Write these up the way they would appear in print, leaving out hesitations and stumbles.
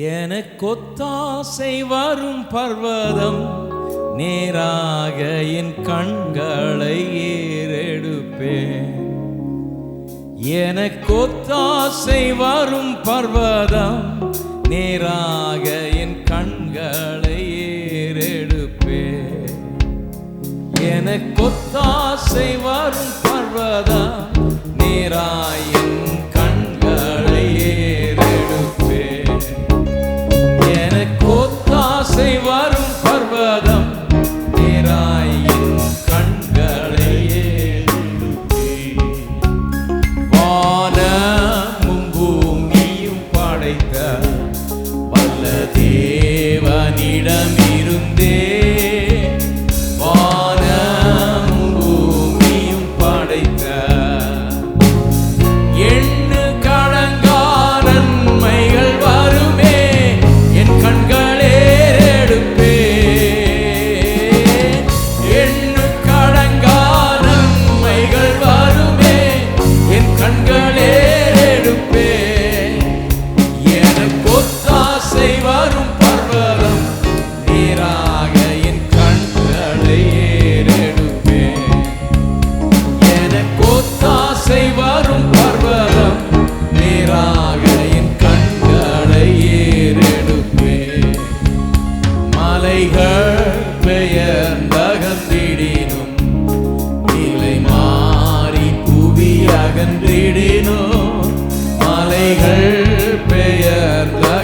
எனக்கொத்தாசை வரும் பர்வதம் நேராக என் கண்களை ஏறெடுப்பேன். எனக்கொத்தாசை வரும் பர்வதம் நேராக என் கண்களை ஏறெடுப்பேன். எனக்கொத்தாசை வரும் பர்வதம் நேராக என் கண்களை ஏறெடுப்பேன். எனக்கொத்தாசை வரும் பர்வதம் நேராக என் கண்களை ஏறெடுப்பேன். வானமும் பூமியும் படைத்த வல்ல தேவனிடமிருந்தே பெயர்ந்தகந்திடினும் நிலை மாறி புவி அகன்றிடினும் மலைகள் பெயர்ந்தகந்திடினும்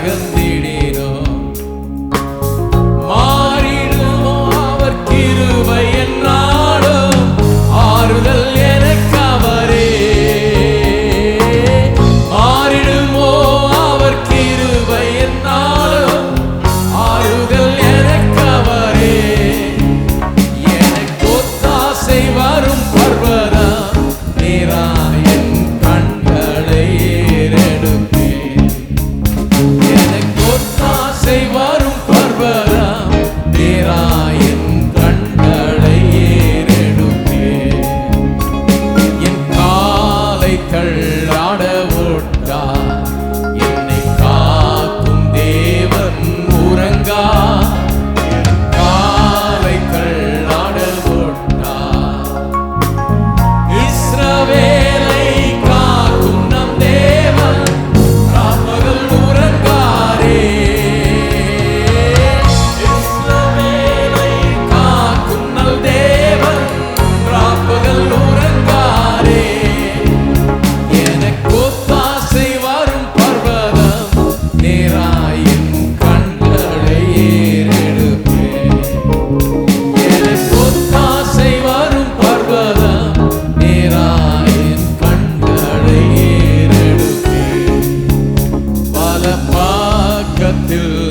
மாறிடுமோ அவர் கிருபை என்னாலும் ஆறுதல் எனக்கு அவரே. மாறிடுமோ அவர் கிருபை என்னாலும் ஆறுதல் வரும் பர்வதம் நேராக என் கண்களை ஏறெடுப்பேன். எனக்கொத்தாசை வரும் பர்வதம் நேராக என் கண்களை ஏறெடுப்பேன். என் காலை தள்ளாட ஓட்டார் என்னை காக்கும் தேவன் உறங்கா. பல பக்கத்தில்